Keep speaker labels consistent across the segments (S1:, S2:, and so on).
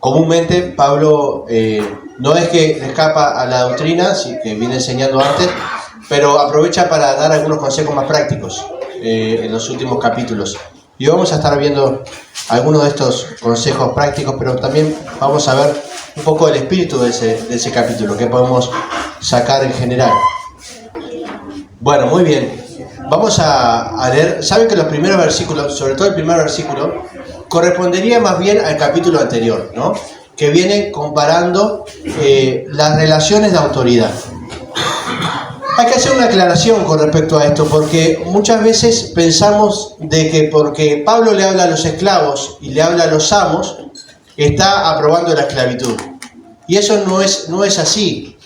S1: comúnmente Pablo no es que escapa a la doctrina, sí, que viene enseñando antes, pero aprovecha para dar algunos consejos más prácticos en los últimos capítulos. Y vamos a estar viendo algunos de estos consejos prácticos, pero también vamos a ver un poco el espíritu de ese capítulo, que podemos sacar en general. Bueno, muy bien. Vamos a leer. Saben que los primeros versículos, sobre todo el primer versículo, correspondería más bien al capítulo anterior, ¿no? Que viene comparando las relaciones de autoridad. Hay que hacer una aclaración con respecto a esto, porque muchas veces pensamos de que porque Pablo le habla a los esclavos y le habla a los amos, está aprobando la esclavitud. Y eso no es así.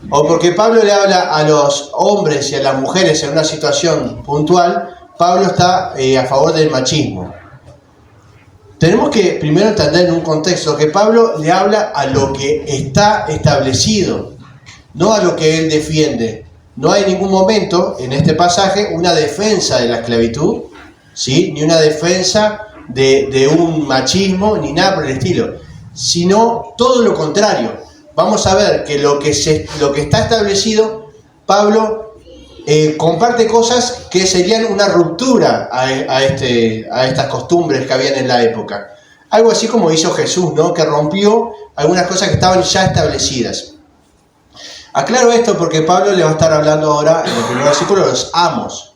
S1: O porque Pablo le habla a los hombres y a las mujeres en una situación puntual, Pablo está a favor del machismo. Tenemos que primero entender en un contexto que Pablo le habla a lo que está establecido, no a lo que él defiende. No hay en ningún momento en este pasaje una defensa de la esclavitud, ¿sí? Ni una defensa de un machismo, ni nada por el estilo, sino todo lo contrario. Vamos a ver que lo que está establecido, Pablo comparte cosas que serían una ruptura a estas costumbres que habían en la época. Algo así como hizo Jesús, ¿no? Que rompió algunas cosas que estaban ya establecidas. Aclaro esto porque Pablo le va a estar hablando ahora en el primer versículo de los amos.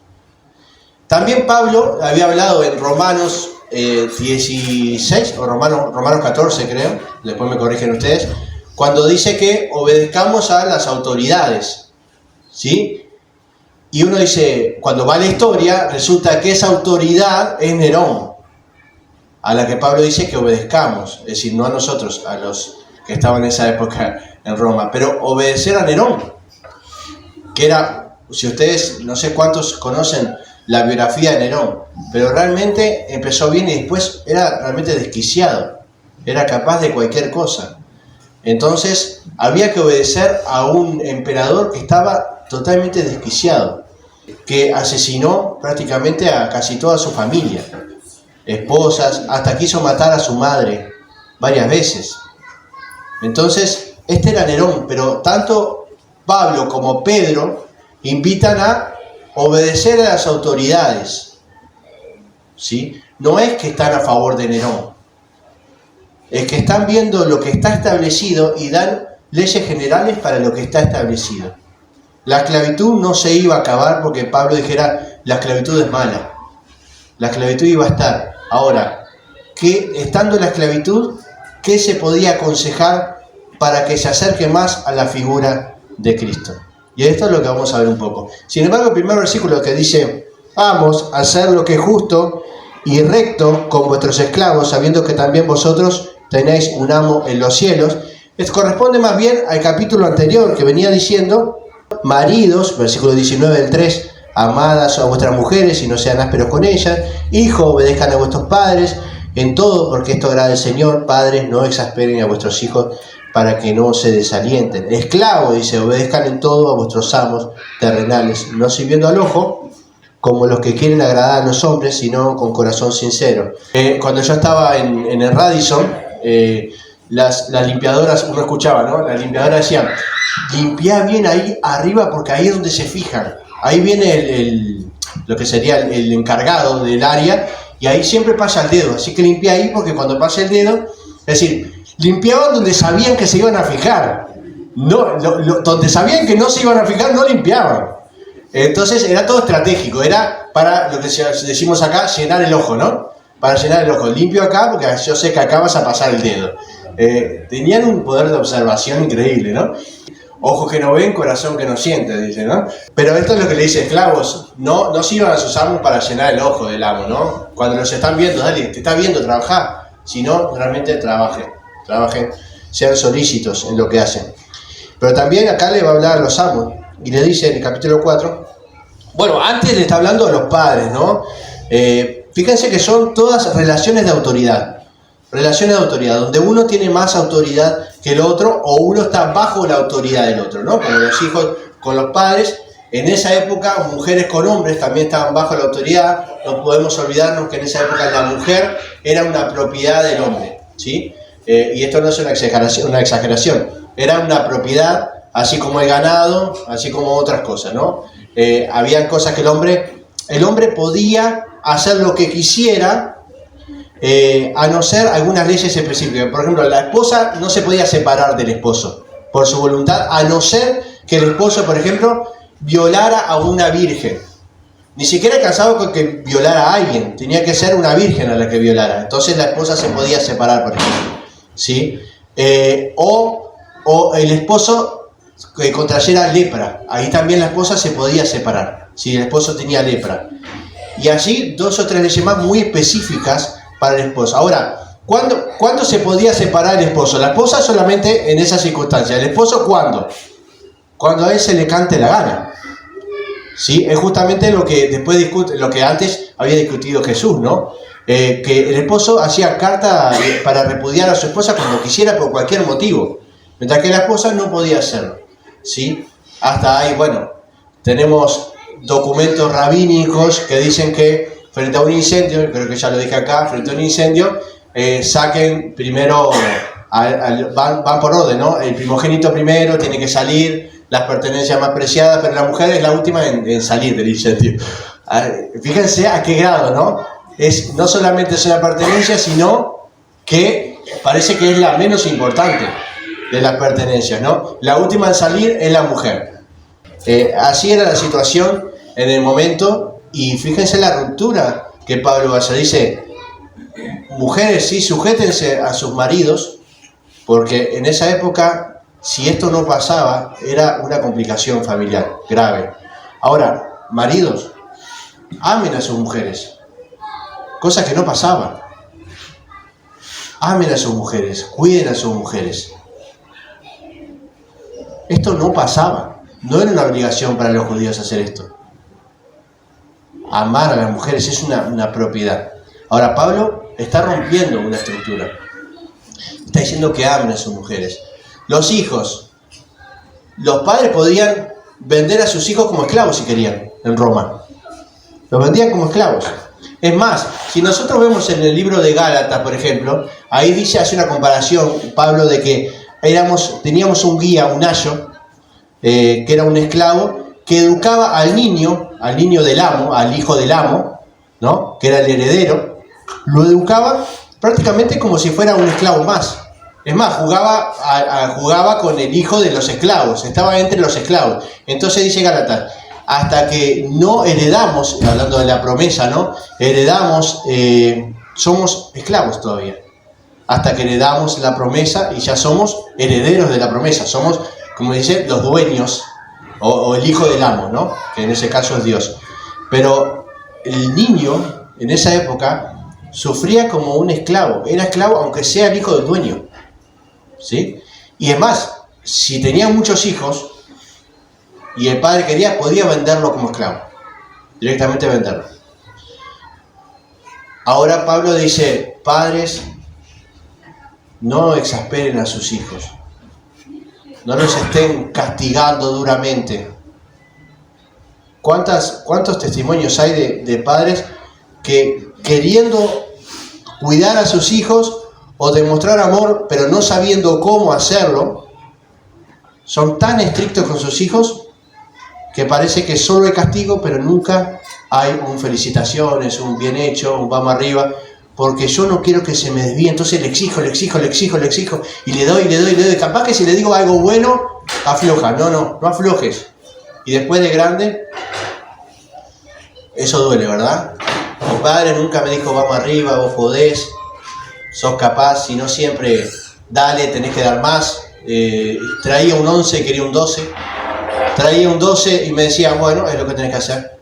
S1: También Pablo había hablado en Romanos 16 o Romanos 14, creo, después me corrigen ustedes, cuando dice que obedezcamos a las autoridades, ¿sí? Y uno dice, cuando va a la historia, resulta que esa autoridad es Nerón, a la que Pablo dice que obedezcamos, es decir, no a nosotros, a los que estaban en esa época en Roma, pero obedecer a Nerón, que era, si ustedes, no sé cuántos conocen la biografía de Nerón, pero realmente empezó bien y después era realmente desquiciado, era capaz de cualquier cosa. Entonces había que obedecer a un emperador que estaba totalmente desquiciado, que asesinó prácticamente a casi toda su familia, esposas, hasta quiso matar a su madre varias veces. Entonces, este era Nerón, pero tanto Pablo como Pedro invitan a obedecer a las autoridades, ¿sí? No es que están a favor de Nerón, es que están viendo lo que está establecido y dan leyes generales para lo que está establecido. La esclavitud no se iba a acabar porque Pablo dijera, la esclavitud es mala. La esclavitud iba a estar. Ahora, que estando la esclavitud, ¿qué se podía aconsejar para que se acerque más a la figura de Cristo? Y esto es lo que vamos a ver un poco. Sin embargo, el primer versículo que dice, amos a hacer lo que es justo y recto con vuestros esclavos, sabiendo que también vosotros tenéis un amo en los cielos, corresponde más bien al capítulo anterior que venía diciendo, maridos, versículo 19 del 3, amadas a vuestras mujeres y no sean ásperos con ellas, hijos, obedezcan a vuestros padres en todo, porque esto agrada al Señor. Padres, no exasperen a vuestros hijos para que no se desalienten. Esclavos, dice, obedezcan en todo a vuestros amos terrenales, no sirviendo al ojo, como los que quieren agradar a los hombres, sino con corazón sincero. Cuando yo estaba en el Radisson, las limpiadoras, uno escuchaba, ¿no? Las limpiadoras decían, limpiá bien ahí arriba porque ahí es donde se fijan. Ahí viene lo que sería el encargado del área y ahí siempre pasa el dedo. Así que limpiá ahí porque cuando pasa el dedo, es decir, limpiaban donde sabían que se iban a fijar. No, donde sabían que no se iban a fijar, no limpiaban. Entonces era todo estratégico, era para lo que decimos acá, llenar el ojo, ¿no? Para llenar el ojo, limpio acá porque yo sé que acá vas a pasar el dedo. Tenían un poder de observación increíble, ¿no? Ojos que no ven, corazón que no siente, dice, ¿no? Pero esto es lo que le dice, esclavos, no sirvan a sus amos para llenar el ojo del amo, ¿no? Cuando los están viendo, dale, te está viendo, trabajá, sino realmente trabajen, sean solícitos en lo que hacen. Pero también acá le va a hablar a los amos, y le dice en el capítulo 4, bueno, antes le está hablando a los padres, ¿no? Fíjense que son todas relaciones de autoridad, donde uno tiene más autoridad que el otro, o uno está bajo la autoridad del otro, ¿no? Como los hijos con los padres, en esa época mujeres con hombres también estaban bajo la autoridad. No podemos olvidarnos que en esa época la mujer era una propiedad del hombre, ¿sí? y esto no es una exageración, era una propiedad, así como el ganado, así como otras cosas, ¿no? Habían cosas que el hombre podía hacer lo que quisiera, a no ser algunas leyes específicas. Por ejemplo, la esposa no se podía separar del esposo por su voluntad, a no ser que el esposo, por ejemplo, violara a una virgen. Ni siquiera alcanzaba con que violara a alguien, tenía que ser una virgen a la que violara. Entonces la esposa se podía separar, por ejemplo, ¿sí? O el esposo que contrayera lepra, ahí también la esposa se podía separar, si el esposo tenía lepra. Y allí 2 o 3 leyes más muy específicas para el esposo. Ahora, ¿cuándo se podía separar el esposo? La esposa solamente en esas circunstancias. ¿El esposo cuándo? Cuando a él se le cante la gana. ¿Sí? Es justamente lo que después discute, lo que antes había discutido Jesús, ¿no? Que el esposo hacía carta para repudiar a su esposa cuando quisiera por cualquier motivo, mientras que la esposa no podía hacerlo, ¿sí? Hasta ahí, bueno, tenemos documentos rabínicos que dicen que frente a un incendio, creo que ya lo dije acá, frente a un incendio, saquen primero, van por orden, ¿no? El primogénito primero tiene que salir, las pertenencias más preciadas, pero la mujer es la última en salir del incendio. Fíjense a qué grado, ¿no? No solamente es una pertenencia, sino que parece que es la menos importante de las pertenencias, ¿no? La última en salir es la mujer. Así era la situación en el momento, y fíjense la ruptura que Pablo hace. Dice, mujeres, sí, sujétense a sus maridos, porque en esa época, si esto no pasaba, era una complicación familiar grave. Ahora, maridos, amen a sus mujeres, cosa que no pasaba. Amen a sus mujeres, cuiden a sus mujeres. Esto no pasaba, no era una obligación para los judíos hacer esto. Amar a las mujeres es una propiedad. Ahora, Pablo está rompiendo una estructura. Está diciendo que amen a sus mujeres. Los hijos, los padres podían vender a sus hijos como esclavos si querían, en Roma. Los vendían como esclavos. Es más, si nosotros vemos en el libro de Gálatas, por ejemplo, ahí hace una comparación, Pablo, de que teníamos un guía, un ayo, que era un esclavo, que educaba al niño del amo, al hijo del amo, ¿no? Que era el heredero, lo educaba prácticamente como si fuera un esclavo más. Es más, jugaba con el hijo de los esclavos, estaba entre los esclavos. Entonces dice Gálatas, hasta que no heredamos, hablando de la promesa, ¿no? Heredamos, somos esclavos todavía. Hasta que heredamos la promesa y ya somos herederos de la promesa. Somos, como dice, los dueños o el hijo del amo, ¿no? Que en ese caso es Dios. Pero el niño, en esa época, sufría como un esclavo. Era esclavo aunque sea el hijo del dueño. ¿Sí? Y es más, si tenía muchos hijos y el padre quería, podía venderlo como esclavo, directamente venderlo. Ahora Pablo dice, padres, no exasperen a sus hijos, no los estén castigando duramente. ¿Cuántos testimonios hay de padres que queriendo cuidar a sus hijos o demostrar amor, pero no sabiendo cómo hacerlo, son tan estrictos con sus hijos que parece que solo hay castigo, pero nunca hay un felicitaciones, un bien hecho, un vamos arriba, porque yo no quiero que se me desvíe, entonces le exijo, y le doy. Capaz que si le digo algo bueno, afloja. No aflojes. Y después de grande, eso duele, ¿verdad? Mi padre nunca me dijo, vamos arriba, vos podés, sos capaz, si no siempre, dale, tenés que dar más. Traía un 11 y quería un 12. Traía un 12 y me decía, bueno, es lo que tenés que hacer.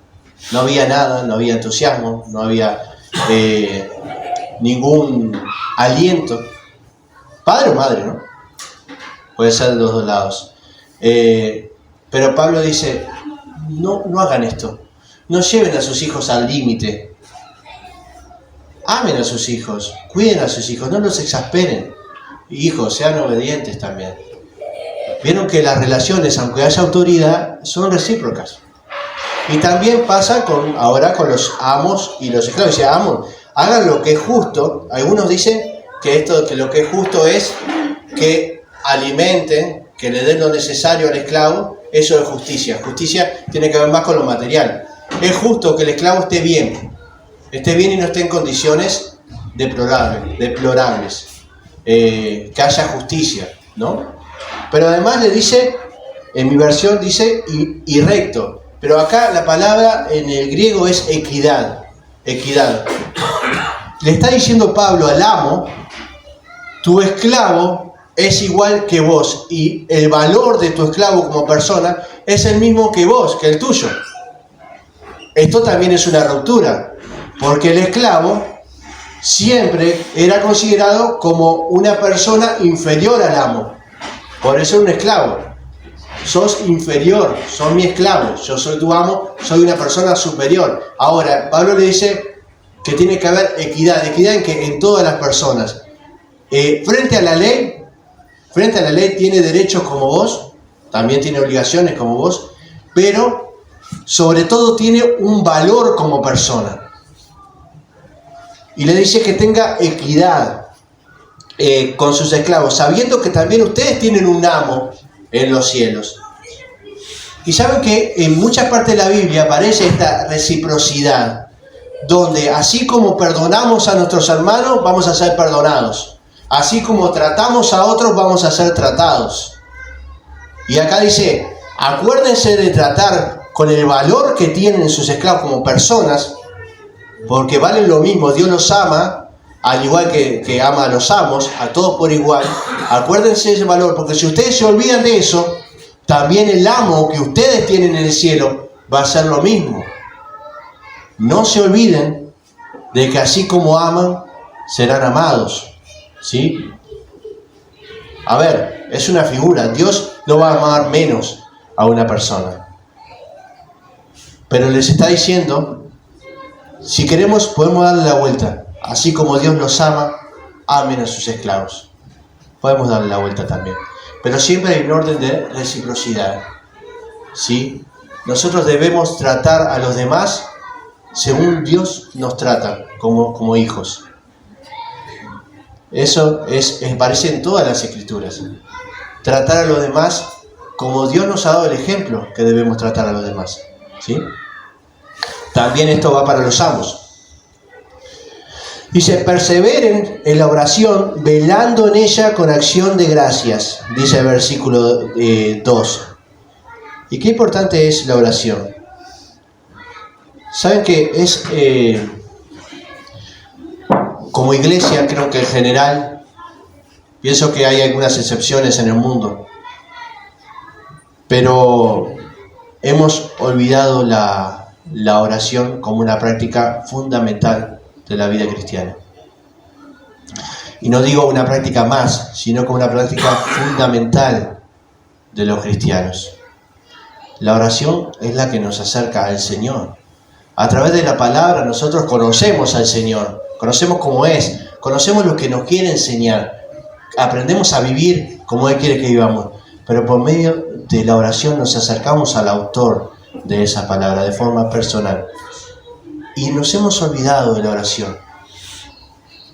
S1: No había nada, no había entusiasmo, no había ningún aliento. Padre o madre, ¿no? Puede ser de los dos lados. Pero Pablo dice, no hagan esto. No lleven a sus hijos al límite. Amen a sus hijos, cuiden a sus hijos, no los exasperen. Hijos, sean obedientes también. Vieron que las relaciones, aunque haya autoridad, son recíprocas. Y también pasa ahora con los amos y los esclavos. Dice, amos, hagan lo que es justo. Algunos dicen que lo que es justo es que alimenten, que le den lo necesario al esclavo. Eso es justicia. Justicia tiene que ver más con lo material. Es justo que el esclavo esté bien y no esté en condiciones deplorables. Que haya justicia, ¿no? Pero además le dice, en mi versión dice y recto. Pero acá la palabra en el griego es equidad. Equidad. Le está diciendo Pablo al amo: tu esclavo es igual que vos, y el valor de tu esclavo como persona es el mismo que vos, que el tuyo. Esto también es una ruptura, porque el esclavo siempre era considerado como una persona inferior al amo. Por eso es un esclavo. Sos inferior, sos mi esclavo, yo soy tu amo, soy una persona superior. Ahora, Pablo le dice que tiene que haber equidad en todas las personas. Frente a la ley tiene derechos como vos, también tiene obligaciones como vos, pero sobre todo tiene un valor como persona. Y le dice que tenga equidad con sus esclavos, sabiendo que también ustedes tienen un amo en los cielos. Y saben que en muchas partes de la Biblia aparece esta reciprocidad, donde así como perdonamos a nuestros hermanos, vamos a ser perdonados. Así como tratamos a otros, vamos a ser tratados. Y acá dice, acuérdense de tratar con el valor que tienen sus esclavos como personas, porque valen lo mismo. Dios los ama, al igual que ama a los amos, a todos por igual. Acuérdense de ese valor, porque si ustedes se olvidan de eso, también el amo que ustedes tienen en el cielo va a hacer lo mismo. No se olviden de que así como aman, serán amados. ¿Sí? A ver, es una figura. Dios no va a amar menos a una persona. Pero les está diciendo, si queremos podemos darle la vuelta. Así como Dios los ama, amen a sus esclavos. Podemos darle la vuelta también. Pero siempre hay un orden de reciprocidad. ¿Sí? Nosotros debemos tratar a los demás según Dios nos trata como hijos. Eso aparece en todas las escrituras. Tratar a los demás como Dios nos ha dado el ejemplo que debemos tratar a los demás. ¿Sí? También esto va para los amos. Dice, perseveren en la oración, velando en ella con acción de gracias, dice el versículo 2. ¿Y qué importante es la oración? Saben que es, como iglesia, creo que en general, pienso que hay algunas excepciones en el mundo, pero hemos olvidado la oración como una práctica fundamental de la vida cristiana. Y no digo una práctica más, sino como una práctica fundamental de los cristianos. La oración es la que nos acerca al Señor. A través de la palabra nosotros conocemos al Señor, conocemos cómo es, conocemos lo que nos quiere enseñar, aprendemos a vivir como Él quiere que vivamos, pero por medio de la oración nos acercamos al autor de esa palabra de forma personal. Y nos hemos olvidado de la oración.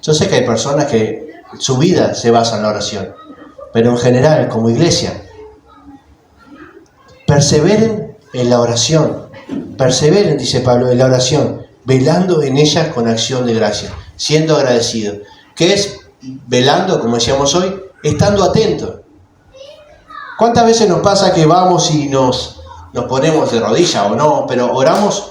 S1: Yo sé que hay personas que su vida se basa en la oración, pero en general, como iglesia, perseveren en la oración. Perseveren, dice Pablo, en la oración, velando en ella con acción de gracia, siendo agradecido. ¿Qué es velando, como decíamos hoy? Estando atento. ¿Cuántas veces nos pasa que vamos y nos ponemos de rodillas o no, pero oramos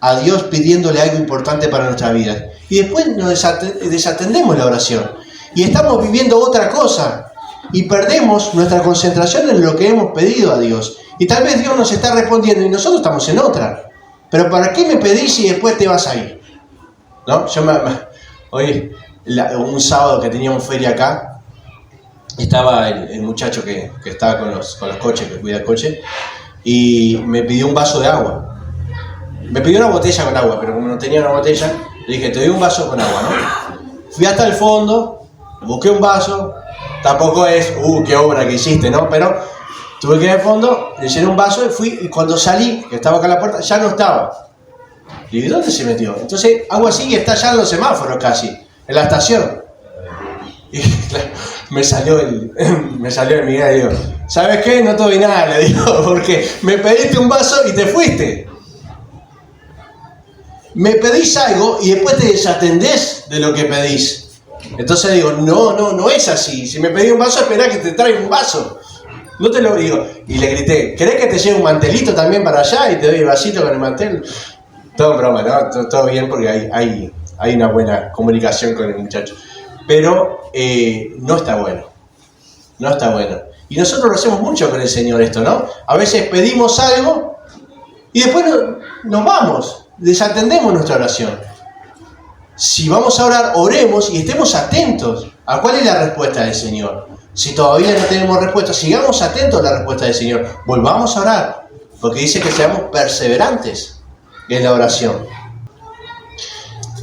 S1: a Dios pidiéndole algo importante para nuestra vida? Y después nos desatendemos la oración. Y estamos viviendo otra cosa. Y perdemos nuestra concentración en lo que hemos pedido a Dios. Y tal vez Dios nos está respondiendo y nosotros estamos en otra. Pero ¿para qué me pedís si después te vas a ir? ¿No? Hoy, un sábado que teníamos feria acá, estaba el muchacho que estaba con los coches, que cuida el coche, y me pidió un vaso de agua. Me pidió una botella con agua, pero como no tenía una botella, le dije, te doy un vaso con agua, ¿no? Fui hasta el fondo, busqué un vaso, tampoco es, qué obra que hiciste, ¿no? Pero tuve que ir al fondo, le llené un vaso y fui, y cuando salí, que estaba acá en la puerta, ya no estaba. Y dije, ¿dónde se metió? Entonces, hago así y está ya en los semáforos casi, en la estación. Y claro, me salió el Miguel y digo, ¿sabes qué? No te doy nada, le digo, porque me pediste un vaso y te fuiste. Me pedís algo y después te desatendés de lo que pedís. Entonces digo, no es así. Si me pedís un vaso, esperá que te traiga un vaso. No te lo digo. Y le grité, ¿querés que te lleve un mantelito también para allá? Y te doy el vasito con el mantel. Todo en broma, ¿no? Todo bien porque hay una buena comunicación con el muchacho. Pero no está bueno. No está bueno. Y nosotros lo hacemos mucho con el Señor esto, ¿no? A veces pedimos algo y después nos vamos. Desatendemos nuestra oración. Si vamos a orar, oremos y estemos atentos a cuál es la respuesta del Señor. Si todavía no tenemos respuesta, sigamos atentos a la respuesta del Señor. Volvamos a orar, porque dice que seamos perseverantes en la oración.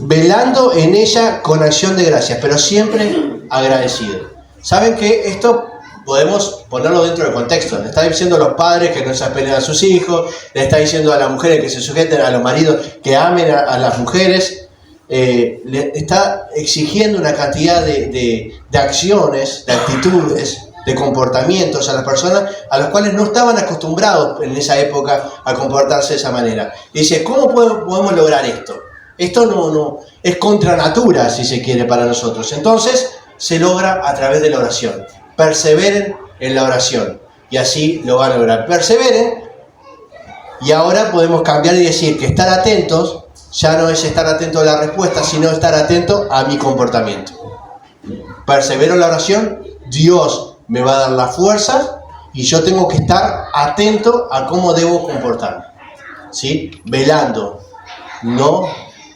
S1: Velando en ella con acción de gracias, pero siempre agradecido. ¿Saben que esto podemos ponerlo dentro del contexto? Le está diciendo a los padres que no se apeguen a sus hijos, le está diciendo a las mujeres que se sujeten, a los maridos que amen a las mujeres. Le está exigiendo una cantidad de acciones, de actitudes, de comportamientos a las personas a las cuales no estaban acostumbrados en esa época a comportarse de esa manera. Y dice, ¿cómo podemos lograr esto? Esto no es contra natura, si se quiere, para nosotros. Entonces se logra a través de la oración. Perseveren en la oración y así lo van a lograr. Perseveren, y ahora podemos cambiar y decir que estar atentos ya no es estar atento a la respuesta, sino estar atento a mi comportamiento. Persevero en la oración, Dios me va a dar las fuerzas y yo tengo que estar atento a cómo debo comportarme. ¿Sí? Velando, no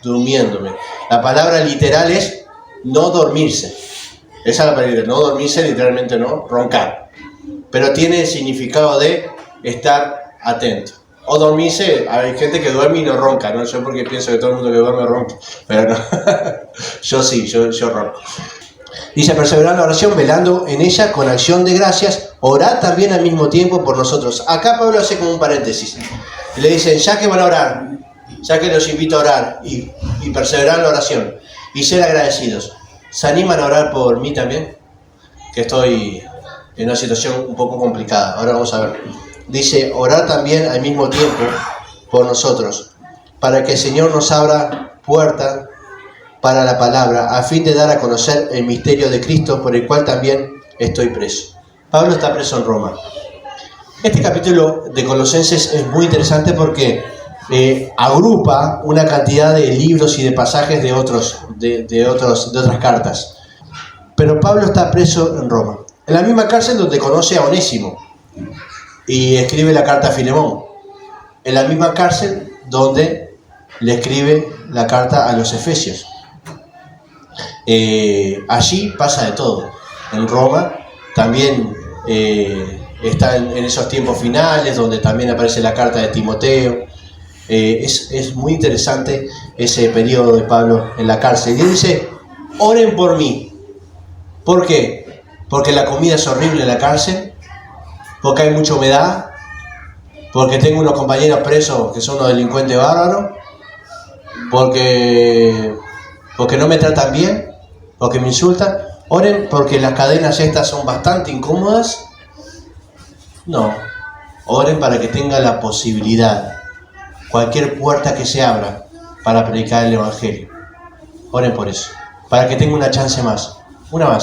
S1: durmiéndome. La palabra literal es no dormirse. Esa es la palabra, no dormirse, literalmente no, roncar. Pero tiene el significado de estar atento. O dormirse, hay gente que duerme y no ronca, ¿no? Yo porque pienso que todo el mundo que duerme ronca, pero no. Yo sí, yo ronco. Dice, perseverar en la oración, velando en ella con acción de gracias, orad también al mismo tiempo por nosotros. Acá Pablo hace como un paréntesis. Y le dicen, ya que van a orar, ya que los invito a orar y perseverar en la oración y ser agradecidos, ¿se animan a orar por mí también? Que estoy en una situación un poco complicada. Ahora vamos a ver. Dice, orar también al mismo tiempo por nosotros, para que el Señor nos abra puerta para la palabra, a fin de dar a conocer el misterio de Cristo, por el cual también estoy preso. Pablo está preso en Roma. Este capítulo de Colosenses es muy interesante porque agrupa una cantidad de libros y de pasajes de otras cartas. Pero Pablo está preso en Roma, en la misma cárcel donde conoce a Onésimo y escribe la carta a Filemón, en la misma cárcel donde le escribe la carta a los Efesios. Allí pasa de todo. En Roma también está en esos tiempos finales donde también aparece la carta de Timoteo. Es muy interesante ese periodo de Pablo en la cárcel. Y él dice, oren por mí. ¿Por qué? Porque la comida es horrible en la cárcel, porque hay mucha humedad, porque tengo unos compañeros presos que son unos delincuentes bárbaros, porque no me tratan bien, porque me insultan. Oren porque las cadenas estas son bastante incómodas. No, oren para que tenga la posibilidad, cualquier puerta que se abra para predicar el Evangelio. Oren por eso, para que tenga una chance más, una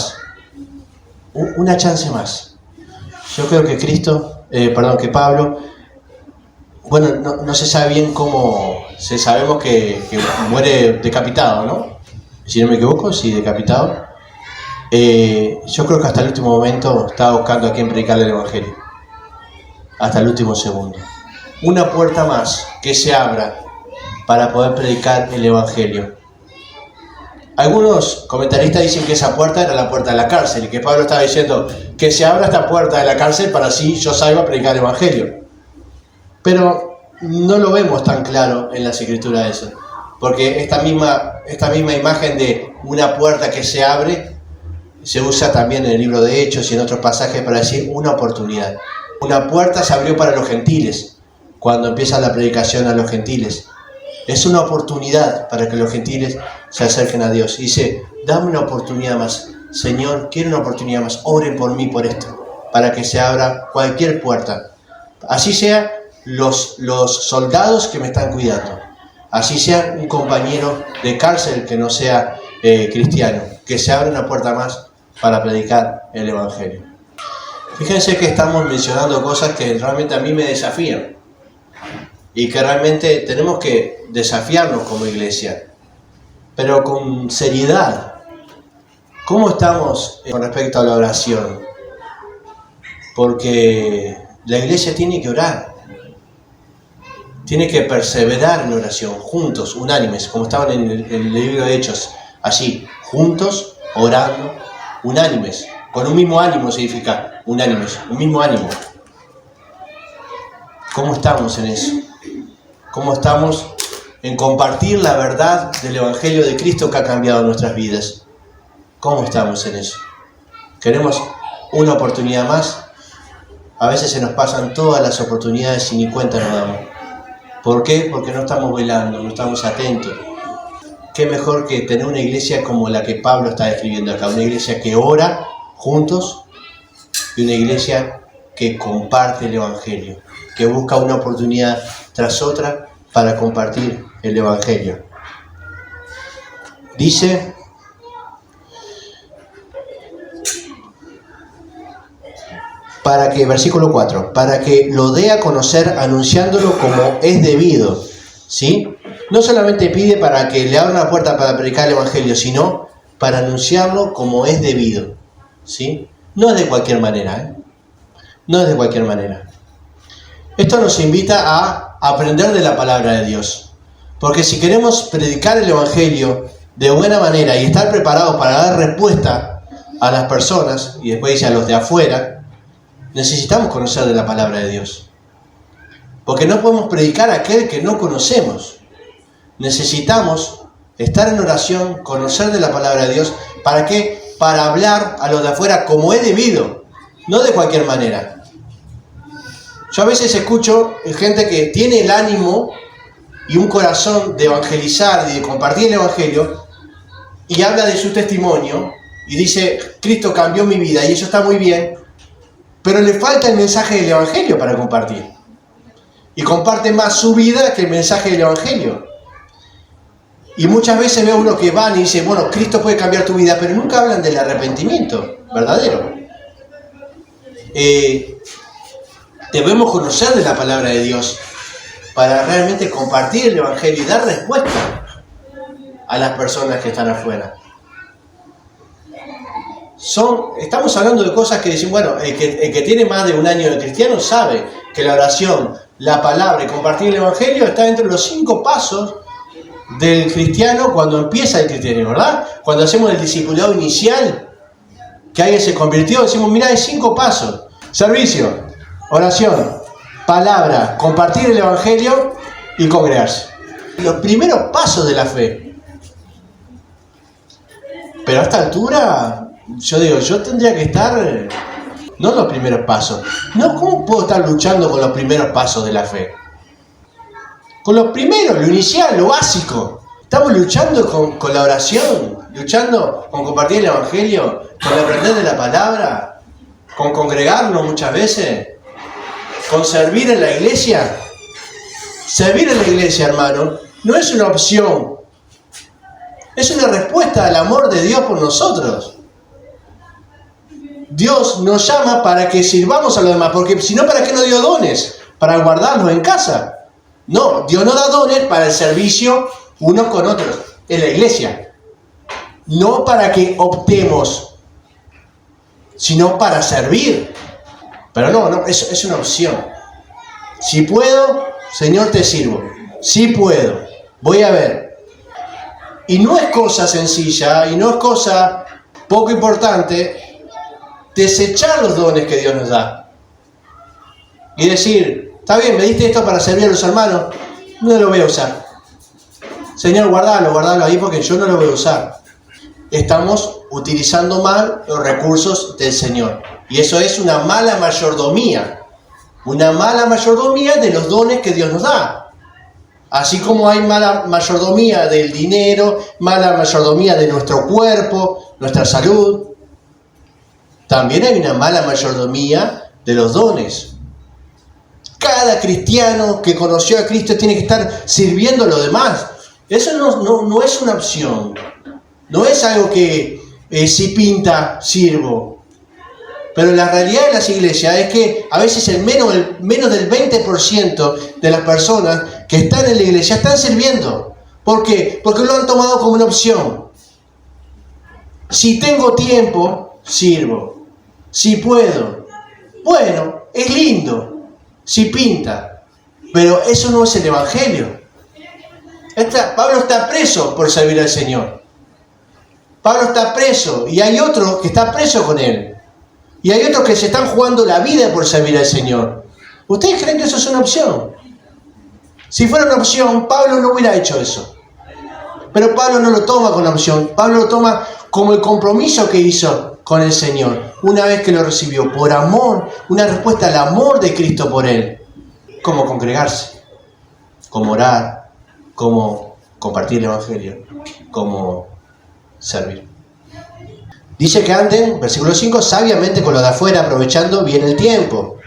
S1: chance más. Yo creo que que Pablo, bueno, no se sabe bien cómo, sabemos que muere decapitado, ¿no? Si no me equivoco, sí, decapitado. Yo creo que hasta el último momento estaba buscando a quién predicarle el Evangelio. Hasta el último segundo. Una puerta más que se abra para poder predicar el Evangelio. Algunos comentaristas dicen que esa puerta era la puerta de la cárcel y que Pablo estaba diciendo que se abra esta puerta de la cárcel para así yo salga a predicar el Evangelio. Pero no lo vemos tan claro en las Escrituras eso, porque esta misma imagen de una puerta que se abre se usa también en el libro de Hechos y en otros pasajes para decir una oportunidad. Una puerta se abrió para los gentiles cuando empieza la predicación a los gentiles. Es una oportunidad para que los gentiles se acerquen a Dios. Y dice, dame una oportunidad más. Señor, quiero una oportunidad más, oren por mí por esto, para que se abra cualquier puerta. Así sea los soldados que me están cuidando, así sea un compañero de cárcel que no sea cristiano, que se abra una puerta más para predicar el Evangelio. Fíjense que estamos mencionando cosas que realmente a mí me desafían y que realmente tenemos que desafiarnos como iglesia, pero con seriedad. ¿Cómo estamos con respecto a la oración? Porque la iglesia tiene que orar, tiene que perseverar en oración, juntos, unánimes, como estaban en el libro de Hechos, allí, juntos, orando, unánimes, con un mismo ánimo significa unánimes, un mismo ánimo. ¿Cómo estamos en eso? ¿Cómo estamos en compartir la verdad del Evangelio de Cristo que ha cambiado nuestras vidas? ¿Cómo estamos en eso? ¿Queremos una oportunidad más? A veces se nos pasan todas las oportunidades y ni cuenta nos damos. ¿Por qué? Porque no estamos velando, no estamos atentos. Qué mejor que tener una iglesia como la que Pablo está describiendo acá, una iglesia que ora juntos y una iglesia que comparte el Evangelio, que busca una oportunidad tras otra para compartir el Evangelio. Dice, para que, versículo 4, para que lo dé a conocer anunciándolo como es debido, ¿sí? No solamente pide para que le abra una puerta para predicar el Evangelio, sino para anunciarlo como es debido, ¿sí? No es de cualquier manera, ¿eh? No es de cualquier manera. Esto nos invita a aprender de la palabra de Dios, porque si queremos predicar el Evangelio de buena manera y estar preparados para dar respuesta a las personas, y después dice a los de afuera, necesitamos conocer de la palabra de Dios. Porque no podemos predicar a aquel que no conocemos. Necesitamos estar en oración, conocer de la palabra de Dios. ¿Para qué? Para hablar a los de afuera como es debido, no de cualquier manera. Yo a veces escucho gente que tiene el ánimo y un corazón de evangelizar y de compartir el Evangelio y habla de su testimonio y dice, Cristo cambió mi vida y eso está muy bien, pero le falta el mensaje del Evangelio para compartir. Y comparte más su vida que el mensaje del Evangelio. Y muchas veces veo uno que van y dice, bueno, Cristo puede cambiar tu vida, pero nunca hablan del arrepentimiento verdadero. Debemos conocer de la palabra de Dios para realmente compartir el Evangelio y dar respuesta a las personas que están afuera. Estamos hablando de cosas que dicen, bueno, el que tiene más de un año de cristiano sabe que la oración, la palabra y compartir el Evangelio está entre los 5 pasos del cristiano cuando empieza el cristianismo, ¿verdad? Cuando hacemos el discipulado inicial, que alguien se convirtió, decimos, mirá, hay 5 pasos. Servicio, oración, palabra, compartir el Evangelio y congregarse. Los primeros pasos de la fe. Pero a esta altura, yo digo, yo tendría que estar, no en los primeros pasos. No, ¿cómo puedo estar luchando con los primeros pasos de la fe? Con los primeros, lo inicial, lo básico. Estamos luchando con la oración, luchando con compartir el Evangelio, con aprender de la palabra, con congregarnos muchas veces, con servir en la iglesia. Servir en la iglesia, hermano, no es una opción. Es una respuesta al amor de Dios por nosotros. Dios nos llama para que sirvamos a los demás, porque si no, ¿para qué nos dio dones? Para guardarnos en casa. No, Dios nos da dones para el servicio unos con otros, en la iglesia. No para que optemos, sino para servir. Pero no, es una opción. Si puedo, Señor, te sirvo. Si puedo, voy a ver. Y no es cosa sencilla, y no es cosa poco importante, desechar los dones que Dios nos da. Y decir, está bien, me diste esto para servir a los hermanos, no lo voy a usar. Señor, guardalo ahí porque yo no lo voy a usar. Estamos utilizando mal los recursos del Señor. Y eso es una mala mayordomía. Una mala mayordomía de los dones que Dios nos da. Así como hay mala mayordomía del dinero, mala mayordomía de nuestro cuerpo, nuestra salud, También hay una mala mayordomía de los dones. Cada cristiano que conoció a Cristo tiene que estar sirviendo a los demás. Eso no es una opción. No es algo que si pinta, sirvo. Pero la realidad de las iglesias es que a veces el menos del 20% de las personas que están en la iglesia están sirviendo. ¿Por qué? Porque lo han tomado como una opción. Si tengo tiempo, sirvo. Si puedo, bueno, es lindo. Si pinta. Pero eso no es el evangelio. Pablo está preso por servir al Señor. Pablo está preso y hay otro que está preso con él. Y hay otros que se están jugando la vida por servir al Señor. ¿Ustedes creen que eso es una opción? Si fuera una opción, Pablo no hubiera hecho eso. Pero Pablo no lo toma como opción. Pablo lo toma como el compromiso que hizo con el Señor. Una vez que lo recibió, por amor, una respuesta al amor de Cristo por él. Como congregarse, como orar, como compartir el Evangelio, como servir. Dice que anden, versículo 5, sabiamente con los de afuera, aprovechando bien el tiempo.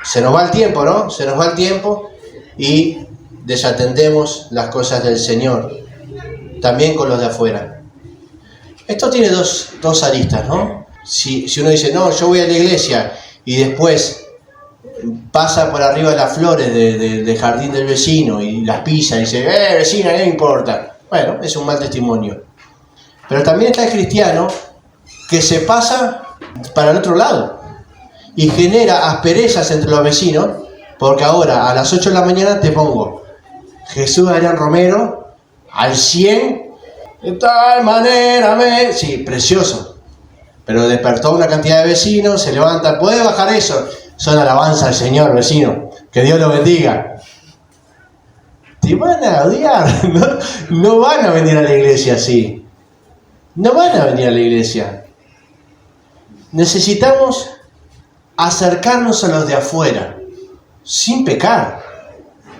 S1: Se nos va el tiempo, ¿no? Se nos va el tiempo y desatendemos las cosas del Señor. También con los de afuera. Esto tiene dos aristas, ¿no? Si uno dice, no, yo voy a la iglesia y después pasa por arriba de las flores del jardín del vecino y las pisa y dice, vecina, ¿qué me importa? Bueno, es un mal testimonio. Pero también está el cristiano que se pasa para el otro lado y genera asperezas entre los vecinos, porque ahora a las 8 de la mañana te pongo Jesús Adrián Romero al 100, de tal manera sí, precioso, pero despertó una cantidad de vecinos, se levanta, ¿puede bajar eso? Son alabanza al Señor, vecino, que Dios lo bendiga. Te van a odiar, no van a venir a la iglesia así. No van a venir a la iglesia. Necesitamos acercarnos a los de afuera, sin pecar,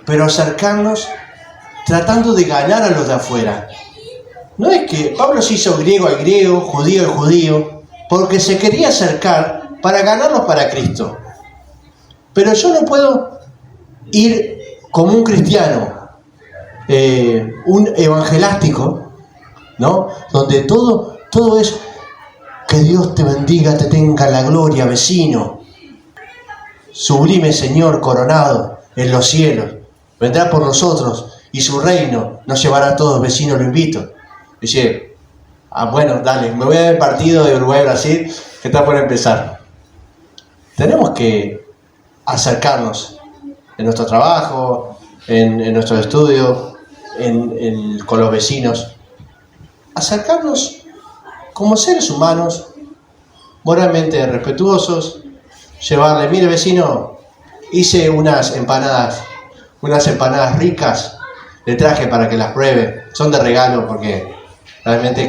S1: pero acercarnos tratando de ganar a los de afuera. No es que Pablo se hizo griego al griego, judío al judío, porque se quería acercar para ganarlos para Cristo. Pero yo no puedo ir como un cristiano, un evangelástico, ¿no? Donde todo es que Dios te bendiga, te tenga la gloria, vecino. Sublime Señor coronado en los cielos, vendrá por nosotros y su reino nos llevará a todos, vecino, lo invito. Dice, bueno, dale, me voy a ver el partido de Uruguay-Brasil que está por empezar. Tenemos que acercarnos en nuestro trabajo, en nuestro estudio, con los vecinos. Acercarnos como seres humanos, moralmente respetuosos, llevarle, mire vecino, hice unas empanadas ricas, le traje para que las pruebe, son de regalo porque realmente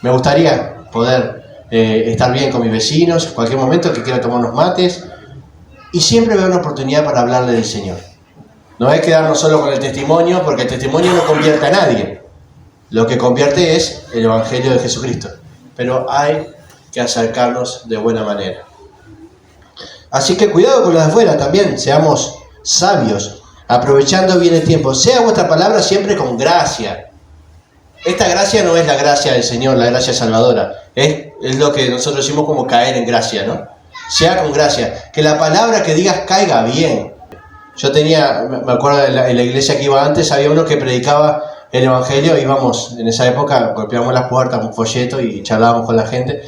S1: me gustaría poder estar bien con mis vecinos, en cualquier momento que quiera tomar unos mates, y siempre veo una oportunidad para hablarle del Señor. No es quedarnos solo con el testimonio, porque el testimonio no convierte a nadie. Lo que convierte es el Evangelio de Jesucristo. Pero hay que acercarnos de buena manera. Así que cuidado con los de afuera también. Seamos sabios, aprovechando bien el tiempo. Sea vuestra palabra siempre con gracia. Esta gracia no es la gracia del Señor, la gracia salvadora. Es lo que nosotros decimos como caer en gracia, ¿no? Sea con gracia. Que la palabra que digas caiga bien. Yo me acuerdo en la iglesia que iba antes, había uno que predicaba el Evangelio, íbamos, en esa época, golpeábamos las puertas, un folleto y charlábamos con la gente.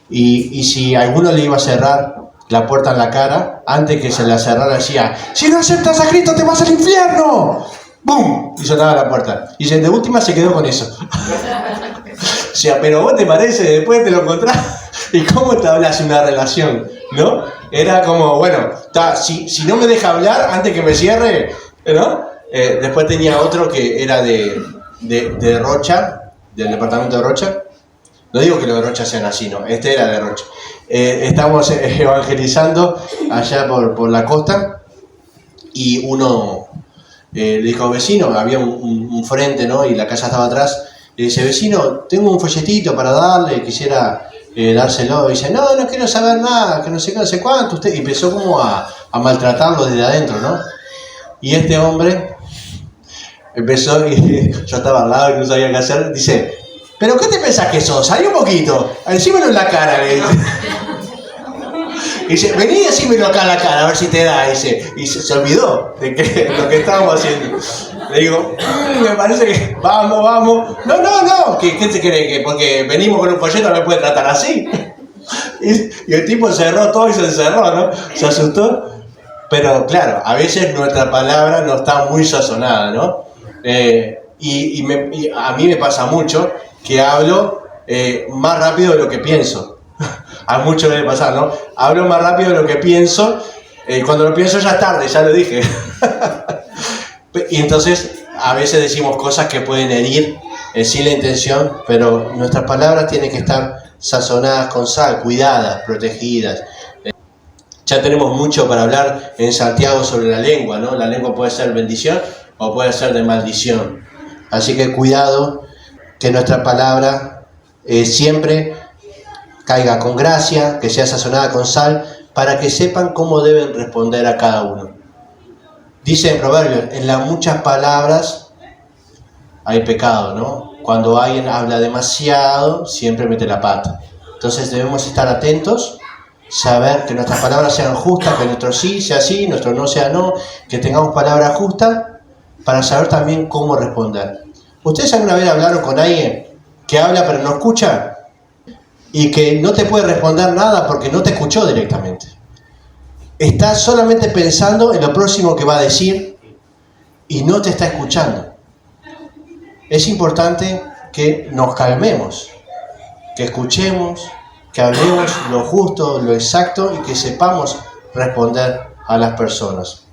S1: Y si alguno le iba a cerrar la puerta en la cara, antes que se la cerrara decía, si no aceptas a Cristo te vas al infierno. ¡Bum! Y sonaba la puerta. Y de última se quedó con eso. O sea, pero vos te parece, después te lo encontrás. ¿Y cómo te hablas una relación? ¿No? Era como, bueno, si no me deja hablar antes que me cierre, ¿no? Después tenía otro que era de Rocha, del departamento de Rocha. No digo que los de Rocha sean así, no, este era de Rocha. Estamos evangelizando allá por la costa y uno le dijo, vecino, había un frente, ¿no? Y la casa estaba atrás. Le dice, vecino, tengo un folletito para darle, quisiera dárselo. Y dice, no quiero saber nada, que no sé qué, no sé cuánto. Y empezó como a maltratarlo desde adentro, ¿no? Y este hombre empezó, y yo estaba al lado y no sabía qué hacer, dice, ¿pero qué te pensás que sos? Salí un poquito, decímelo en la cara, le dice. Y dice, vení y decímelo acá en la cara, a ver si te da, dice. Y se olvidó de que lo que estábamos haciendo. Le digo, me parece que vamos. No, ¿qué se cree? Que porque venimos con un folleto me puede tratar así. Y el tipo cerró todo y se encerró, ¿no? Se asustó. Pero claro, a veces nuestra palabra no está muy sazonada, ¿no? Y a mí me pasa mucho que hablo más rápido de lo que pienso. A muchos debe pasar, ¿no? Hablo más rápido de lo que pienso. Cuando lo pienso ya es tarde, ya lo dije. Y entonces a veces decimos cosas que pueden herir sin la intención, pero nuestras palabras tienen que estar sazonadas con sal, cuidadas, protegidas. Ya tenemos mucho para hablar en Santiago sobre la lengua, ¿no? La lengua puede ser bendición o puede ser de maldición. Así que cuidado que nuestra palabra siempre caiga con gracia, que sea sazonada con sal, para que sepan cómo deben responder a cada uno. Dice en Proverbios, en las muchas palabras hay pecado, ¿no? Cuando alguien habla demasiado, siempre mete la pata. Entonces debemos estar atentos, saber que nuestras palabras sean justas, que nuestro sí sea sí, nuestro no sea no, que tengamos palabras justas, para saber también cómo responder. ¿Ustedes alguna vez hablaron con alguien que habla pero no escucha? Y que no te puede responder nada porque no te escuchó directamente. Está solamente pensando en lo próximo que va a decir y no te está escuchando. Es importante que nos calmemos, que escuchemos, que hablemos lo justo, lo exacto y que sepamos responder a las personas.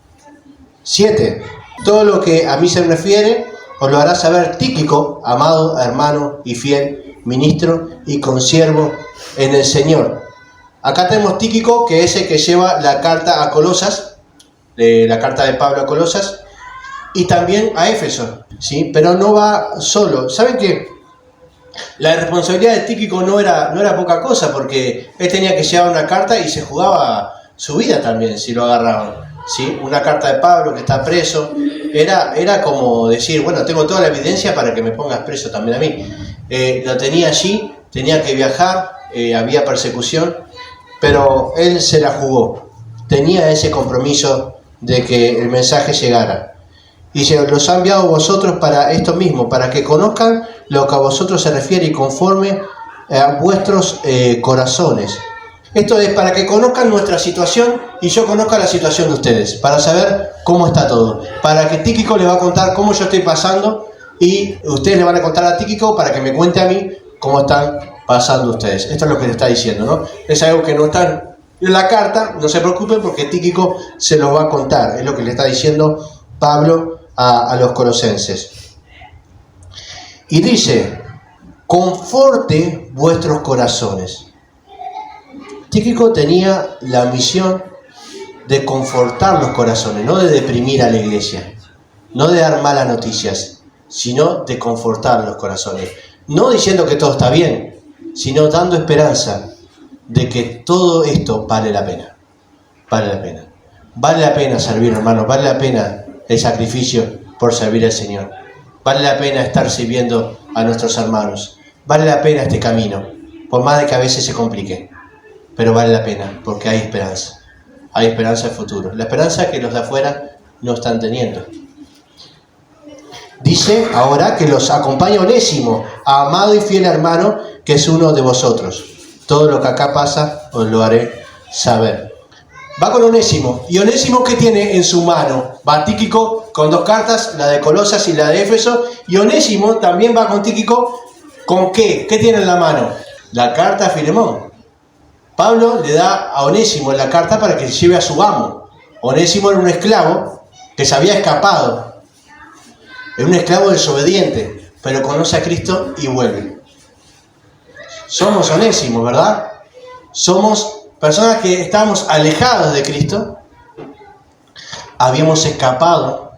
S1: 7. Todo lo que a mí se me refiere os lo hará saber Tíquico, amado hermano y fiel ministro y consiervo en el Señor. Acá tenemos Tíquico, que es el que lleva la carta a Colosas, la carta de Pablo a Colosas, y también a Éfeso, ¿sí? Pero no va solo. ¿Saben qué? La responsabilidad de Tíquico no era poca cosa, porque él tenía que llevar una carta y se jugaba su vida también, si lo agarraban, ¿sí? Una carta de Pablo que está preso, era como decir, bueno, tengo toda la evidencia para que me pongas preso también a mí. Lo tenía allí, tenía que viajar, había persecución, pero él se la jugó, tenía ese compromiso de que el mensaje llegara. Y se los ha enviado a vosotros para esto mismo, para que conozcan lo que a vosotros se refiere y conforme a vuestros corazones. Esto es para que conozcan nuestra situación y yo conozca la situación de ustedes, para saber cómo está todo. Para que Tíquico le va a contar cómo yo estoy pasando y ustedes le van a contar a Tíquico para que me cuente a mí cómo están pasando ustedes. Esto es lo que le está diciendo, ¿no? Es algo que no está en la carta, no se preocupen porque Tíquico se lo va a contar. Es lo que le está diciendo Pablo a los colosenses. Y dice, conforte vuestros corazones. Tíquico tenía la misión de confortar los corazones, no de deprimir a la iglesia, no de dar malas noticias, sino de confortar los corazones. No diciendo que todo está bien, sino dando esperanza de que todo esto vale la pena. Vale la pena. Vale la pena servir, hermanos, vale la pena el sacrificio por servir al Señor. Vale la pena estar sirviendo a nuestros hermanos. Vale la pena este camino, por más de que a veces se complique. Pero vale la pena, porque hay esperanza. Hay esperanza en el futuro. La esperanza que los de afuera no están teniendo. Dice ahora que los acompaña Onésimo, amado y fiel hermano, que es uno de vosotros. Todo lo que acá pasa os lo haré saber. Va con Onésimo. ¿Y Onésimo qué tiene en su mano? Va Tíquico con 2 cartas, la de Colosas y la de Éfeso. Y Onésimo también va con Tíquico. ¿Con qué? ¿Qué tiene en la mano? La carta a Filemón. Pablo le da a Onésimo la carta para que lleve a su amo. Onésimo era un esclavo que se había escapado. Era un esclavo desobediente, pero conoce a Cristo y vuelve. Somos Onésimo, ¿verdad? Somos personas que estábamos alejados de Cristo. Habíamos escapado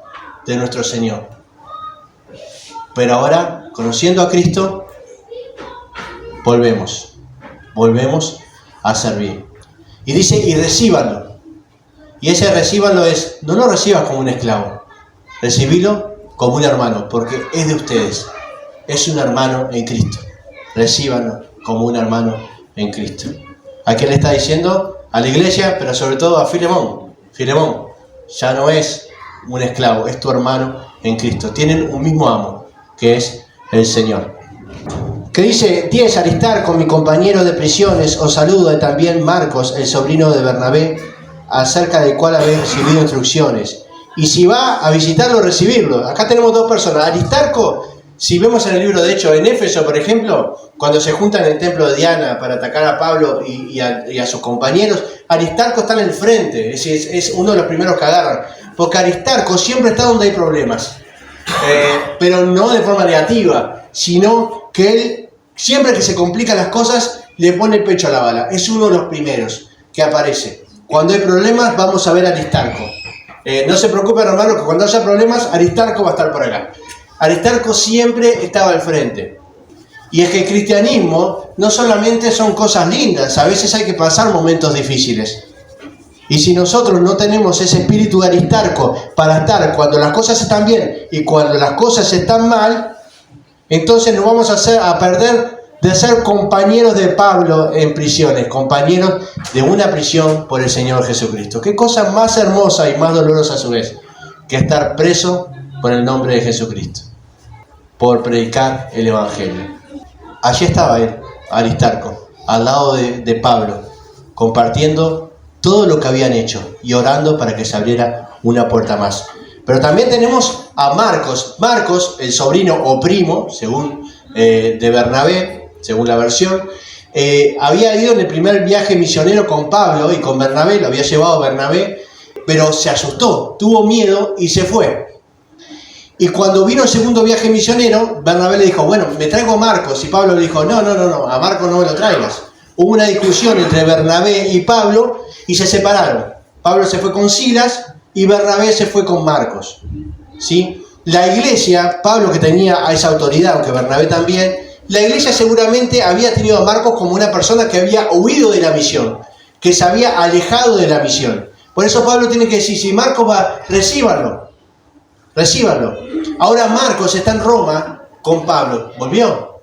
S1: de nuestro Señor. Pero ahora, conociendo a Cristo, volvemos. volvemos a servir. Y dice, y recíbanlo. Y ese recíbanlo es, no lo recibas como un esclavo, recibilo como un hermano, porque es de ustedes, es un hermano en Cristo. Recíbanlo como un hermano en Cristo. ¿A quién le está diciendo? A la iglesia, pero sobre todo a Filemón. Filemón, ya no es un esclavo, es tu hermano en Cristo. Tienen un mismo amo, que es el Señor. Que dice 10, Aristarco, mi compañero de prisiones, os saluda, y también Marcos, el sobrino de Bernabé, acerca del cual habéis recibido instrucciones. Y si va a visitarlo, recibirlo. Acá tenemos dos personas. Aristarco, si vemos en el libro de Hechos, en Éfeso, por ejemplo, cuando se juntan en el templo de Diana para atacar a Pablo y a sus compañeros, Aristarco está en el frente, es uno de los primeros que agarran. Porque Aristarco siempre está donde hay problemas, pero no de forma negativa, sino que él, siempre que se complican las cosas, le pone el pecho a la bala. Es uno de los primeros que aparece. Cuando hay problemas, vamos a ver a Aristarco. No se preocupen, hermanos, que cuando haya problemas, Aristarco va a estar por acá. Aristarco siempre estaba al frente. Y es que el cristianismo no solamente son cosas lindas, a veces hay que pasar momentos difíciles. Y si nosotros no tenemos ese espíritu de Aristarco para estar cuando las cosas están bien y cuando las cosas están mal, entonces nos vamos a perder de ser compañeros de Pablo en prisiones, compañeros de una prisión por el Señor Jesucristo. Qué cosa más hermosa y más dolorosa a su vez que estar preso por el nombre de Jesucristo, por predicar el Evangelio. Allí estaba él, Aristarco, al lado de Pablo, compartiendo todo lo que habían hecho y orando para que se abriera una puerta más. Pero también tenemos a Marcos. Marcos, el sobrino o primo, según de Bernabé, según la versión, había ido en el primer viaje misionero con Pablo y con Bernabé, lo había llevado Bernabé, pero se asustó, tuvo miedo y se fue. Y cuando vino el segundo viaje misionero, Bernabé le dijo, bueno, me traigo a Marcos. Y Pablo le dijo, no, a Marcos no me lo traigas. Hubo una discusión entre Bernabé y Pablo y se separaron. Pablo se fue con Silas y Bernabé se fue con Marcos. ¿Sí? La iglesia, Pablo que tenía a esa autoridad, aunque Bernabé también, la iglesia seguramente había tenido a Marcos como una persona que había huido de la misión, que se había alejado de la misión. Por eso Pablo tiene que decir, si Marcos va, recíbanlo. Ahora Marcos está en Roma con Pablo. ¿Volvió?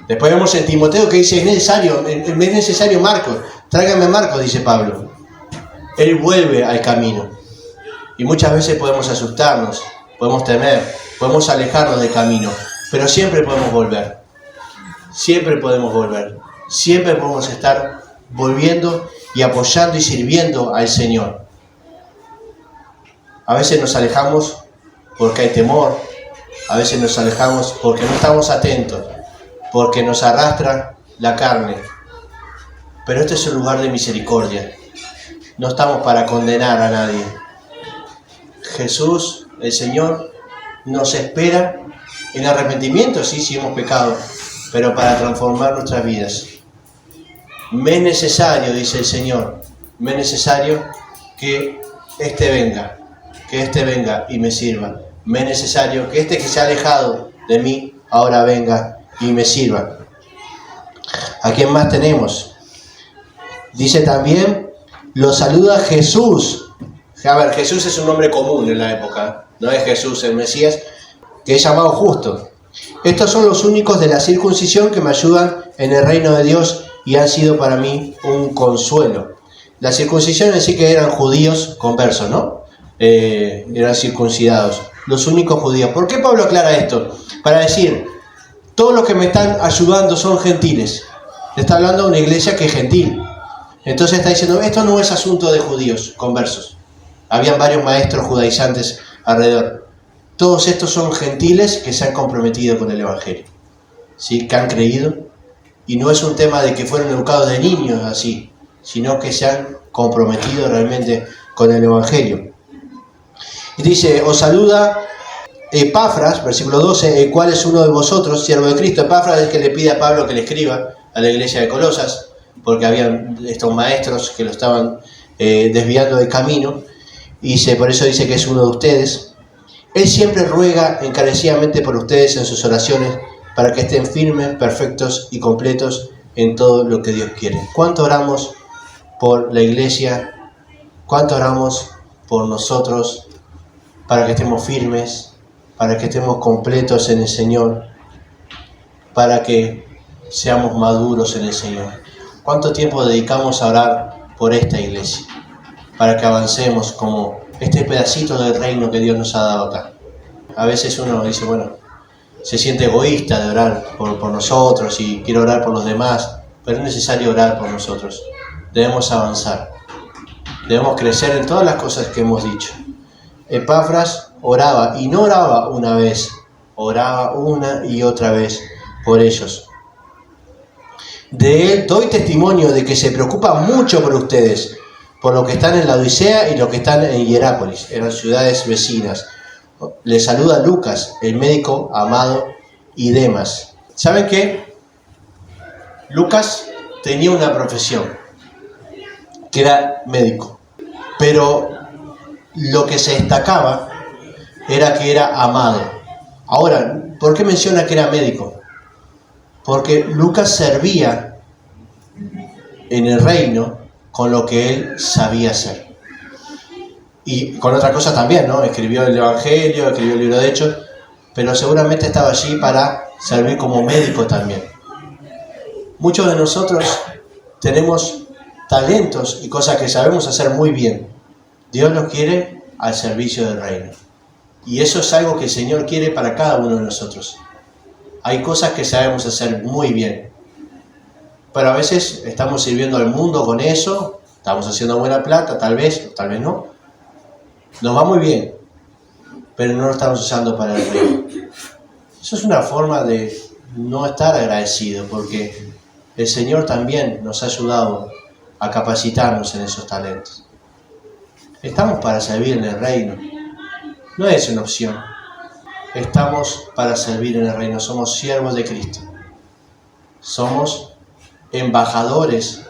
S1: Después vemos en Timoteo que dice, es necesario Marcos. Tráigame a Marcos, dice Pablo. Él vuelve al camino. Y muchas veces podemos asustarnos, podemos temer, podemos alejarnos del camino. Pero siempre podemos volver. Siempre podemos volver. Siempre podemos estar volviendo y apoyando y sirviendo al Señor. A veces nos alejamos porque hay temor. A veces nos alejamos porque no estamos atentos. Porque nos arrastra la carne. Pero este es un lugar de misericordia. No estamos para condenar a nadie. Jesús, el Señor, nos espera en arrepentimiento, sí, si hemos pecado, pero para transformar nuestras vidas. Me es necesario, dice el Señor, me es necesario que este venga y me sirva. Me es necesario que este que se ha alejado de mí ahora venga y me sirva. ¿A quién más tenemos? Dice también, lo saluda Jesús. A ver, Jesús es un nombre común en la época, no es Jesús el Mesías, que es llamado justo. Estos son los únicos de la circuncisión que me ayudan en el reino de Dios y han sido para mí un consuelo. La circuncisión en sí que eran judíos conversos, ¿no? Eran circuncidados, los únicos judíos. ¿Por qué Pablo aclara esto? Para decir, todos los que me están ayudando son gentiles. Le está hablando de una iglesia que es gentil. Entonces está diciendo, esto no es asunto de judíos conversos. Habían varios maestros judaizantes alrededor. Todos estos son gentiles que se han comprometido con el Evangelio, ¿sí? Que han creído. Y no es un tema de que fueron educados de niños así, sino que se han comprometido realmente con el Evangelio. Y dice, os saluda Epafras, versículo 12, el cual es uno de vosotros, siervo de Cristo. Epafras es el que le pide a Pablo que le escriba a la iglesia de Colosas, porque habían estos maestros que lo estaban desviando del camino. Y por eso dice que es uno de ustedes. Él siempre ruega encarecidamente por ustedes en sus oraciones para que estén firmes, perfectos y completos en todo lo que Dios quiere. ¿Cuánto oramos por la iglesia? ¿Cuánto oramos por nosotros para que estemos firmes, para que estemos completos en el Señor, para que seamos maduros en el Señor? ¿Cuánto tiempo dedicamos a orar por esta iglesia, para que avancemos como este pedacito del reino que Dios nos ha dado acá? A veces uno dice, bueno, se siente egoísta de orar por nosotros y quiere orar por los demás, pero es necesario orar por nosotros. Debemos avanzar, debemos crecer en todas las cosas que hemos dicho. Epafras oraba, y no oraba una vez, oraba una y otra vez por ellos. De él doy testimonio de que se preocupa mucho por ustedes, por los que están en la Odisea y los que están en Hierápolis, eran ciudades vecinas. Le saluda Lucas, el médico amado, y Demas. ¿Saben qué? Lucas tenía una profesión, que era médico, pero lo que se destacaba era que era amado. Ahora, ¿por qué menciona que era médico? Porque Lucas servía en el reino con lo que él sabía hacer. Y con otra cosa también, ¿no? Escribió el Evangelio, escribió el libro de Hechos, pero seguramente estaba allí para servir como médico también. Muchos de nosotros tenemos talentos y cosas que sabemos hacer muy bien. Dios nos quiere al servicio del reino. Y eso es algo que el Señor quiere para cada uno de nosotros. Hay cosas que sabemos hacer muy bien, pero a veces estamos sirviendo al mundo con eso, estamos haciendo buena plata, tal vez no. Nos va muy bien, pero no lo estamos usando para el reino. Eso es una forma de no estar agradecido, porque el Señor también nos ha ayudado a capacitarnos en esos talentos. Estamos para servir en el reino, no es una opción. Estamos para servir en el reino, somos siervos de Cristo. Somos embajadores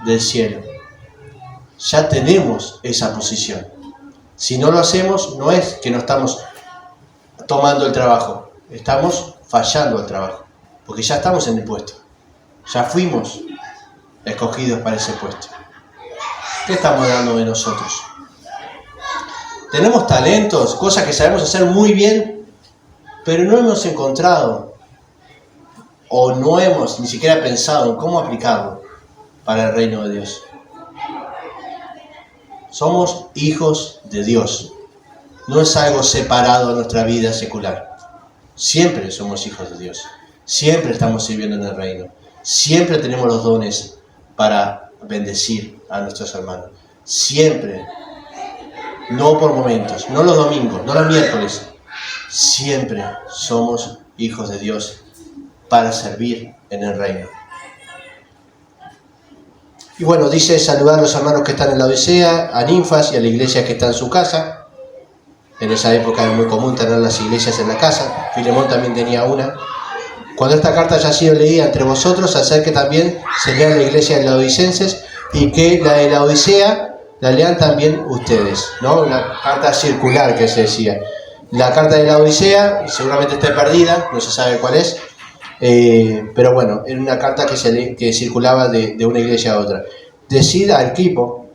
S1: del cielo. Ya tenemos esa posición. Si no lo hacemos, no es que no estamos tomando el trabajo, estamos fallando el trabajo, porque ya estamos en el puesto, ya fuimos escogidos para ese puesto. ¿Qué estamos dando de nosotros? Tenemos talentos, cosas que sabemos hacer muy bien, pero no hemos encontrado o no hemos ni siquiera pensado en cómo aplicarlo para el reino de Dios. Somos hijos de Dios. No es algo separado de nuestra vida secular. Siempre somos hijos de Dios. Siempre estamos sirviendo en el reino. Siempre tenemos los dones para bendecir a nuestros hermanos. Siempre. No por momentos, no los domingos, no los miércoles. Siempre somos hijos de Dios para servir en el reino. Y bueno, dice saludar a los hermanos que están en la Odisea, a Ninfas y a la iglesia que está en su casa. En esa época era muy común tener las iglesias en la casa. Filemón también tenía una. Cuando esta carta haya sido leída entre vosotros, hacer que también se lea la iglesia de los odicenses y que la de la Odisea la lean también ustedes, ¿no? Una carta circular que se decía. La carta de la Odisea seguramente esté perdida, no se sabe cuál es. Pero bueno, era una carta que circulaba de una iglesia a otra. Decid al equipo.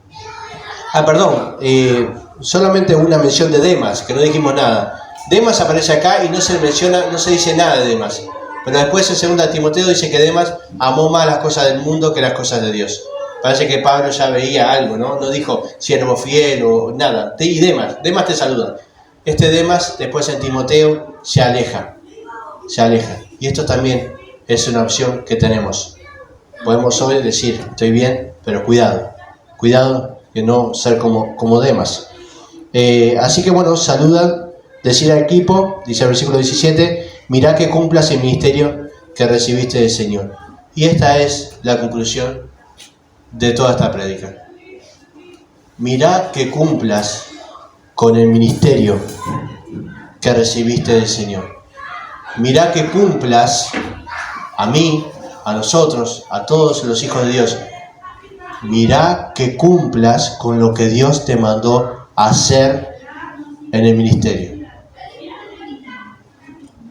S1: Solamente una mención de Demas, que no dijimos nada. Demas aparece acá y no se menciona, no se dice nada de Demas. Pero después en 2 Timoteo dice que Demas amó más las cosas del mundo que las cosas de Dios. Parece que Pablo ya veía algo, ¿no? No dijo siervo fiel o nada. Y Demas te saluda. Este Demas después en Timoteo se aleja. Y esto también es una opción que tenemos. Podemos hoy decir, estoy bien, pero cuidado que no ser como Demas. Así que bueno, saludan, decir al equipo, dice el versículo 17, mirá que cumplas el ministerio que recibiste del Señor. Y esta es la conclusión de toda esta prédica. Mirá que cumplas con el ministerio que recibiste del Señor. Mirá que cumplas a mí, a nosotros, a todos los hijos de Dios. Mirá que cumplas con lo que Dios te mandó a hacer en el ministerio.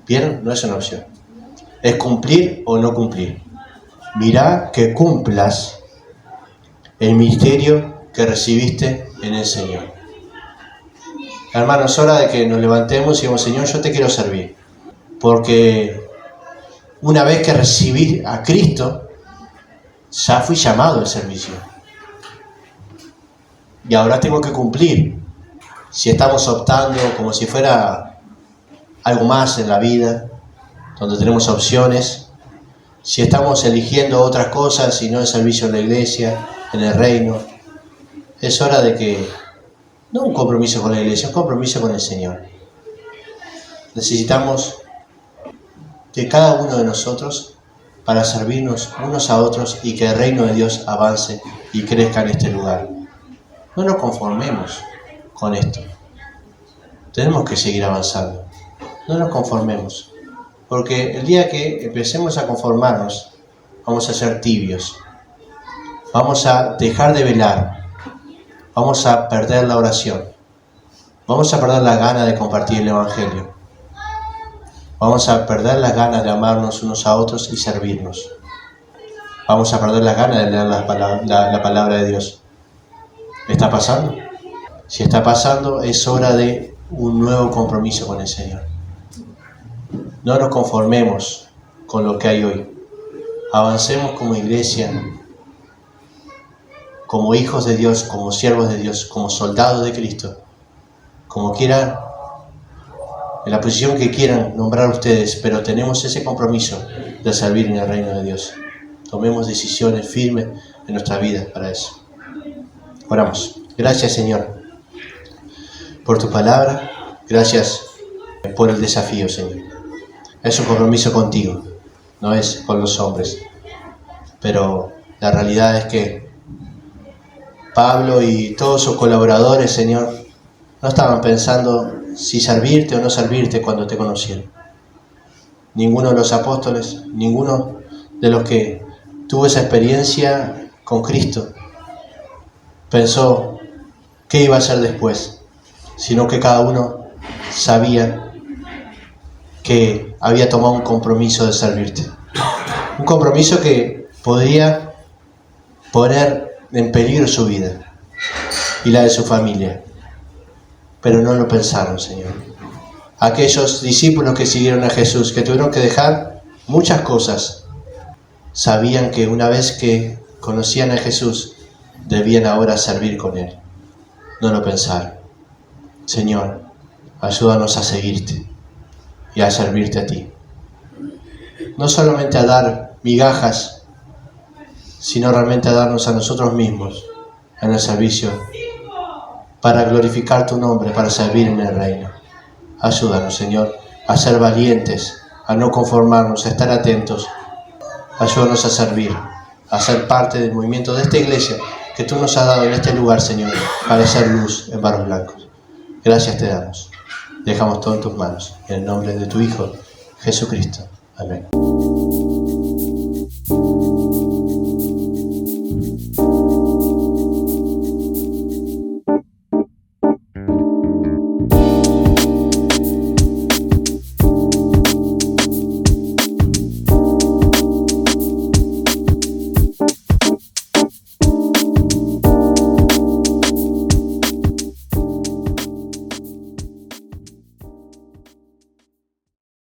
S1: ¿Vieron? No es una opción. Es cumplir o no cumplir. mirá que cumplas el ministerio que recibiste en el Señor. Hermanos, es hora de que nos levantemos y digamos, Señor, yo te quiero servir. Porque una vez que recibí a Cristo, ya fui llamado al servicio. Y ahora tengo que cumplir. Si estamos optando como si fuera algo más en la vida, donde tenemos opciones, si estamos eligiendo otras cosas y no el servicio en la iglesia, en el reino, es hora de que, no un compromiso con la iglesia, un compromiso con el Señor. Necesitamos de cada uno de nosotros para servirnos unos a otros y que el reino de Dios avance y crezca en este lugar. No nos conformemos con esto. Tenemos que seguir avanzando. No nos conformemos. Porque el día que empecemos a conformarnos, vamos a ser tibios. Vamos a dejar de velar. Vamos a perder la oración. Vamos a perder la gana de compartir el Evangelio. Vamos a perder la gana de amarnos unos a otros y servirnos. Vamos a perder la gana de leer la palabra de Dios. ¿Está pasando? Si está pasando, es hora de un nuevo compromiso con el Señor. No nos conformemos con lo que hay hoy. Avancemos como iglesia, como hijos de Dios, como siervos de Dios, como soldados de Cristo, como quieran, en la posición que quieran nombrar ustedes, pero tenemos ese compromiso de servir en el reino de Dios. Tomemos decisiones firmes en nuestra vida para eso. Oramos. Gracias, Señor, por tu palabra. Gracias por el desafío, Señor. Es un compromiso contigo, no es con los hombres. Pero la realidad es que Pablo y todos sus colaboradores, Señor, no estaban pensando si servirte o no servirte cuando te conocieron. Ninguno de los apóstoles, ninguno de los que tuvo esa experiencia con Cristo pensó qué iba a hacer después, sino que cada uno sabía que había tomado un compromiso de servirte. Un compromiso que podría poner en peligro su vida y la de su familia. Pero no lo pensaron, Señor. Aquellos discípulos que siguieron a Jesús, que tuvieron que dejar muchas cosas, sabían que una vez que conocían a Jesús, debían ahora servir con Él. No lo pensaron. Señor, ayúdanos a seguirte y a servirte a ti. No solamente a dar migajas, sino realmente a darnos a nosotros mismos en el servicio para glorificar tu nombre, para servir en el reino. Ayúdanos, Señor, a ser valientes, a no conformarnos, a estar atentos. Ayúdanos a servir, a ser parte del movimiento de esta iglesia que tú nos has dado en este lugar, Señor, para hacer luz en barros blancos. Gracias te damos. Dejamos todo en tus manos. En el nombre de tu Hijo, Jesucristo. Amén.